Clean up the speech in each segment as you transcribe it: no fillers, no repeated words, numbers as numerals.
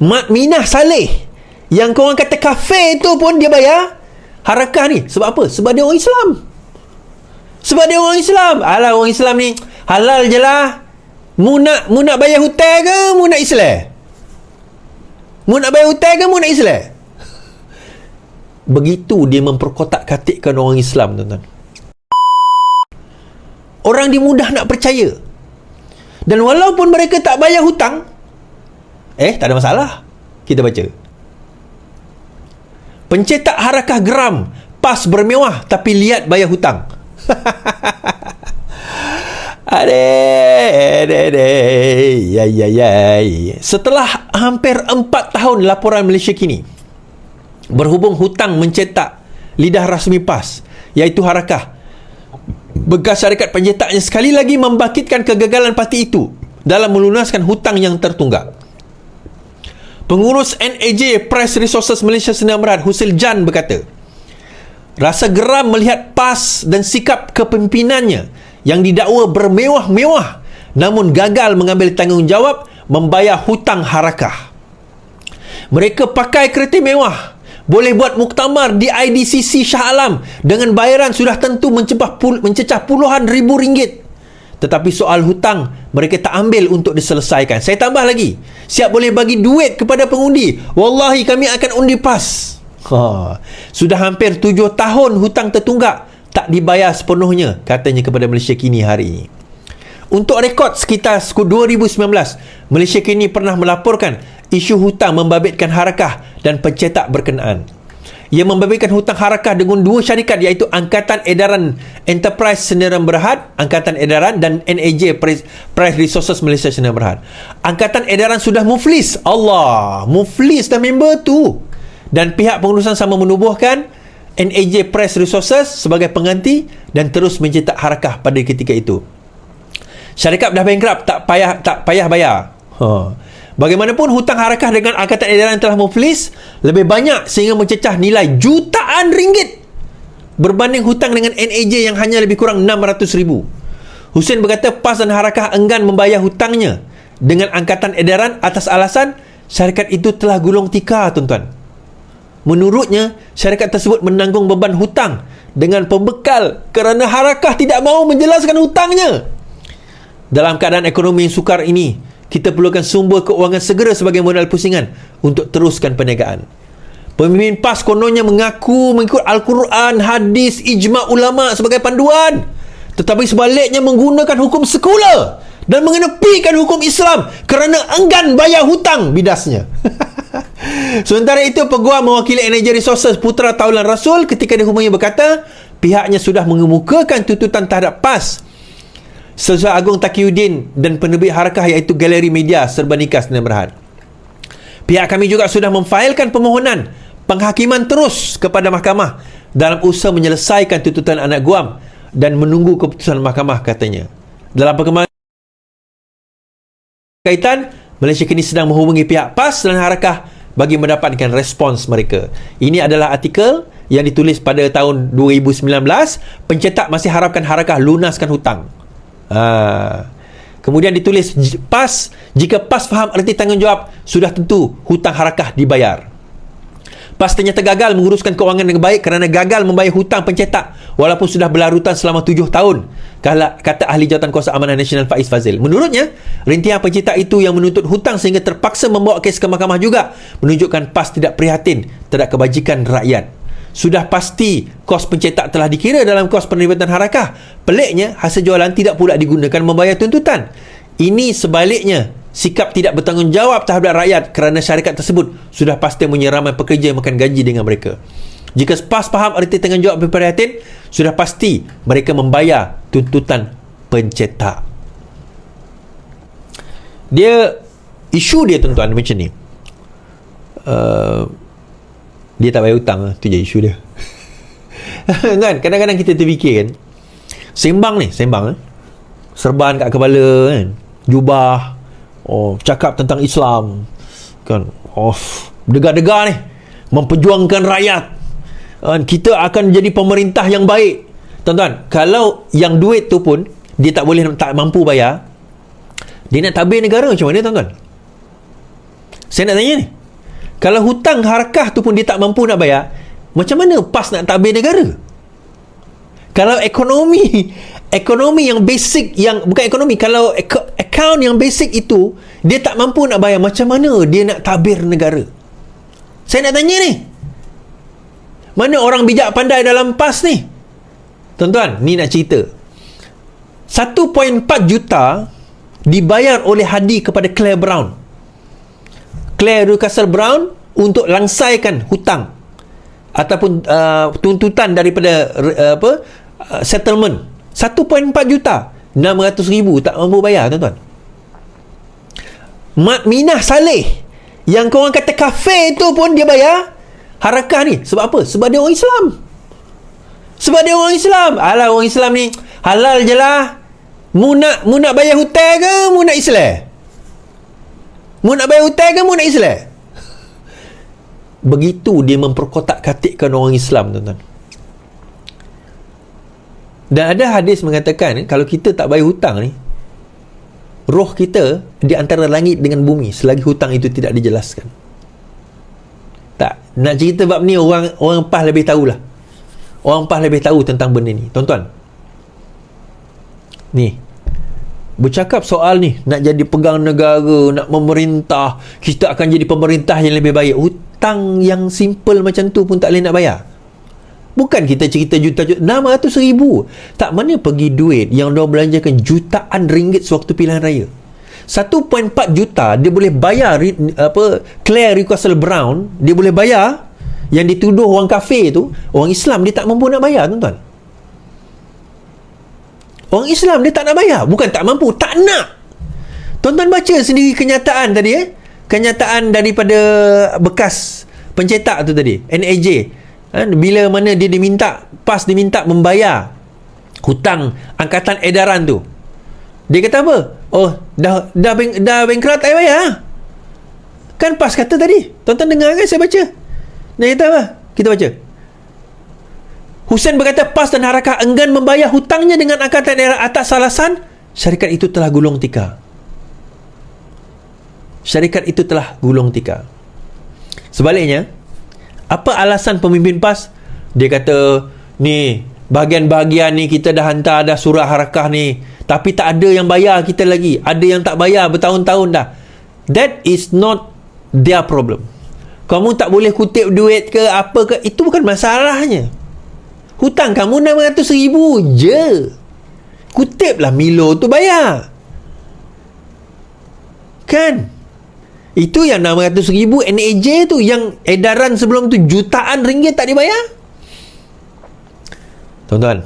Mak Minah Saleh yang korang kata kafe tu pun dia bayar harakah ni. Sebab apa? Sebab dia orang Islam. Sebab dia orang Islam. Alah, orang Islam ni halal je lah. Mu nak bayar hutang ke mu nak Islam? Mu nak bayar hutang ke mu nak Islam? Begitu dia memperkotak-katikkan orang Islam, tuan-tuan. Orang dia mudah nak percaya. Dan walaupun mereka tak bayar hutang, tak ada masalah. Kita baca. Pencetak harakah geram, pas bermewah tapi lihat bayar hutang. Setelah hampir 4 tahun laporan Malaysia Kini berhubung hutang mencetak lidah rasmi PAS, iaitu harakah, bekas syarikat pencetaknya sekali lagi membangkitkan kegagalan parti itu dalam melunaskan hutang yang tertunggak. Pengurus NAJ Press Resources Malaysia Sdn Bhd Husil Jan berkata, rasa geram melihat PAS dan sikap kepemimpinannya yang didakwa bermewah-mewah namun gagal mengambil tanggungjawab membayar hutang harakah. Mereka pakai kereta mewah, boleh buat muktamar di IDCC Shah Alam dengan bayaran sudah tentu mencecah puluhan ribu ringgit. Tetapi soal hutang mereka tak ambil untuk diselesaikan. Saya tambah lagi, siap boleh bagi duit kepada pengundi, wallahi kami akan undi PAS. Sudah hampir 7 tahun hutang tertunggak tak dibayar sepenuhnya, katanya kepada Malaysia Kini hari ini. Untuk rekod, sekitar 2019 Malaysia Kini pernah melaporkan isu hutang membabitkan harakah dan pencetak berkenaan. Ia membabitkan hutang harakah dengan 2 syarikat, iaitu Angkatan Edaran Enterprise Sdn Bhd, Angkatan Edaran, dan NAJ Press Resources Malaysia Sdn Bhd. Angkatan Edaran sudah muflis. Allah, muflis dah member tu. Dan pihak pengurusan sama menubuhkan NAJ Press Resources sebagai pengganti dan terus mencetak harakah pada ketika itu. Syarikat dah bankrupt, tak payah bayar. Bagaimanapun hutang harakah dengan Angkatan Edaran telah muflis lebih banyak sehingga mencecah nilai jutaan ringgit berbanding hutang dengan NAJ yang hanya lebih kurang 600,000. Husin berkata PAS dan harakah enggan membayar hutangnya dengan Angkatan Edaran atas alasan syarikat itu telah gulung tikar, tuan-tuan. Menurutnya, syarikat tersebut menanggung beban hutang dengan pembekal kerana harakah tidak mahu menjelaskan hutangnya. Dalam keadaan ekonomi yang sukar ini, kita perlukan sumber keuangan segera sebagai modal pusingan untuk teruskan perniagaan. Pemimpin PAS kononnya mengaku mengikut Al-Quran, hadis, ijma' ulama' sebagai panduan, tetapi sebaliknya menggunakan hukum sekular dan mengenepikan hukum Islam kerana enggan bayar hutang, bidasnya. Sementara itu, peguam mewakili Energy Resources Putra Taulan Rasul ketika dihubungi berkata pihaknya sudah mengemukakan tuntutan terhadap PAS, Sesuai Agung Taqiyuddin dan penerbit harakah iaitu Galeri Media Serba Nikah Sdn Bhd. Pihak kami juga sudah memfailkan permohonan penghakiman terus kepada mahkamah dalam usaha menyelesaikan tuntutan anak guam dan menunggu keputusan mahkamah, katanya. Dalam perkembangan kaitan, Malaysia Kini sedang menghubungi pihak PAS dan harakah bagi mendapatkan respons mereka. Ini adalah artikel yang ditulis pada tahun 2019. Pencetak masih harapkan harakah lunaskan hutang. Kemudian ditulis PAS, jika PAS faham erti tanggungjawab, sudah tentu hutang harakah dibayar. PAS ternyata gagal menguruskan kewangan dengan baik kerana gagal membayar hutang pencetak walaupun sudah berlarutan selama 7 tahun, kata ahli Jawatankuasa Amanah Nasional Faiz Fazil. Menurutnya, rintihan pencetak itu yang menuntut hutang sehingga terpaksa membawa kes ke mahkamah juga menunjukkan PAS tidak prihatin terhadap kebajikan rakyat. Sudah pasti kos pencetak telah dikira dalam kos penerbitan harakah. Peliknya, hasil jualan tidak pula digunakan membayar tuntutan. Ini sebaliknya, sikap tidak bertanggungjawab terhadap rakyat kerana syarikat tersebut sudah pasti menyeramai pekerja yang makan gaji dengan mereka. Jika PAS faham erti tanggungjawab berprihatin, sudah pasti mereka membayar tuntutan pencetak. Isu dia tuan-tuan macam ni. Dia tak bayar hutang, tu je isu dia. Kan, kadang-kadang kita terfikir kan, sembang serban kat kepala kan, jubah, cakap tentang Islam kan, degar-degar ni memperjuangkan rakyat, kita akan jadi pemerintah yang baik. Tuan-tuan, kalau yang duit tu pun dia tak mampu bayar, dia nak tabir negara macam mana, tuan-tuan? Saya nak tanya ni, kalau hutang harakah tu pun dia tak mampu nak bayar, macam mana PAS nak tabir negara? Kalau ekonomi yang basic, yang bukan ekonomi, kalau akaun yang basic itu dia tak mampu nak bayar, macam mana dia nak tabir negara? Saya nak tanya ni, mana orang bijak pandai dalam PAS ni? Tuan-tuan, ni nak cerita. 1.4 juta dibayar oleh Hadi kepada Claire Brown. Claire Russell Brown untuk langsaikan hutang ataupun tuntutan daripada settlement. 1.4 juta, 600,000 tak mampu bayar, tuan-tuan. Mat Minah Saleh yang korang kata kafe tu pun dia bayar harakah ni. Sebab apa? Sebab dia orang Islam. Sebab dia orang Islam. Alah, orang Islam ni halal je lah. Mu nak bayar hutang ke mu nak Islam? Mu nak bayar hutang ke mu nak Islam? Begitu dia memperkotak-katikkan orang Islam, tuan-tuan. Dan ada hadis mengatakan, kalau kita tak bayar hutang ni, roh kita di antara langit dengan bumi selagi hutang itu tidak dijelaskan. Tak nak cerita bab ni, orang PAS lebih tahulah. Orang PAS lebih tahu tentang benda ni, tuan-tuan. Ni bercakap soal ni, nak jadi pegang negara, nak memerintah, kita akan jadi pemerintah yang lebih baik. Hutang yang simple macam tu pun tak boleh nak bayar. Bukan kita cerita juta-juta, 600,000. Tak, mana pergi duit yang dia belanjakan jutaan ringgit sewaktu pilihan raya? 1.4 juta dia boleh bayar Claire Russell Brown, dia boleh bayar yang dituduh orang kafir tu. Orang Islam dia tak mampu nak bayar, tuan-tuan. Orang Islam dia tak nak bayar. Bukan tak mampu, tak nak. Tuan-tuan baca sendiri kenyataan tadi, kenyataan daripada bekas pencetak tu tadi, NAJ. Bila mana dia diminta, PAS diminta membayar hutang angkatan edaran tu, dia kata apa? Oh, dah bankrupt, tak bayar. Kan PAS kata tadi, tuan-tuan dengar kan saya baca. Dia kata apa? Kita baca. Hussein berkata PAS dan Harakah enggan membayar hutangnya dengan angkatan daerah atas alasan syarikat itu telah gulung tikar. Syarikat itu telah gulung tikar. Sebaliknya, apa alasan pemimpin PAS? Dia kata, ni bahagian-bahagian ni kita dah hantar dah surah Harakah ni, tapi tak ada yang bayar kita lagi. Ada yang tak bayar bertahun-tahun dah. That is not their problem. Kamu tak boleh kutip duit ke apa ke, itu bukan masalahnya. Hutang kamu 600,000 je. Kutiplah Milo tu bayar. Kan? Itu yang 600,000 NAJ tu, yang edaran sebelum tu jutaan ringgit tak dibayar. Tuan-tuan,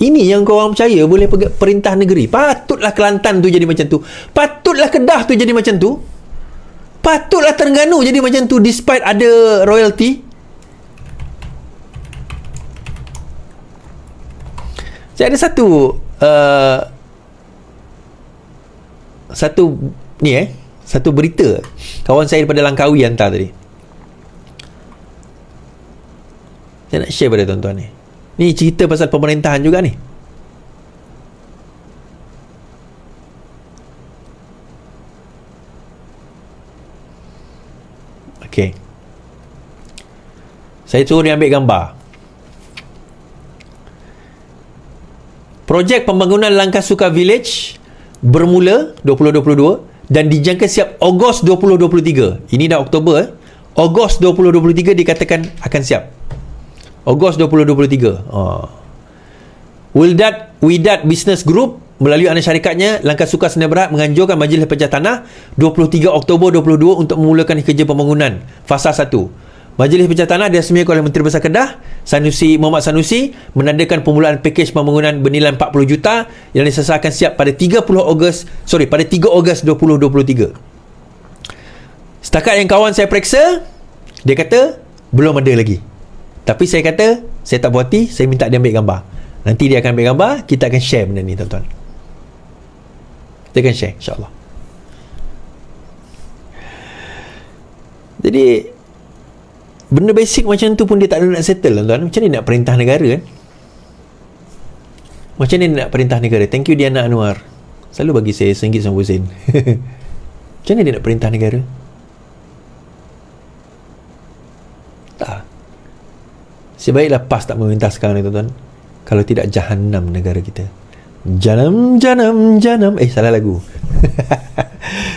ini yang korang percaya boleh perintah negeri. Patutlah Kelantan tu jadi macam tu. Patutlah Kedah tu jadi macam tu. Patutlah Terengganu jadi macam tu despite ada royalty. Saya ada satu berita kawan saya daripada Langkawi hantar tadi. Saya nak share pada tuan-tuan ni. Ni cerita pasal pemerintahan juga ni. Okey. Saya suruh dia ambil gambar. Projek pembangunan Langkasuka Village bermula 2022 dan dijangka siap Ogos 2023. Ini dah Oktober. Ogos 2023 dikatakan akan siap. Ogos 2023. Widat Business Group melalui anak syarikatnya Langkasuka Sdn Bhd menganjurkan Majlis Pecah Tanah 23 Oktober 2022 untuk memulakan kerja pembangunan fasa 1. Majlis Pecah Tanah dirasmikan oleh Menteri Besar Kedah Muhammad Sanusi menandakan permulaan pakej pembangunan bernilai 40 juta yang disasarkan siap pada 3 Ogos 2023. Setakat yang kawan saya periksa, dia kata belum ada lagi. Tapi saya kata, saya tak puas hati, saya minta dia ambil gambar. Nanti dia akan ambil gambar, kita akan share benda ni, tuan-tuan. Kita akan share, insyaAllah. Jadi benda basic macam tu pun dia tak ada nak settle, tuan-tuan. Macam ni nak perintah negara kan? Macam ni nak perintah negara? Thank you Diana Anwar, selalu bagi saya RM1.90. Macam ni dia nak perintah negara? Sebaiklah PAS tak memerintah sekarang ni tuan-tuan. Kalau tidak, jahanam negara kita. Janam, janam, janam. Salah lagu.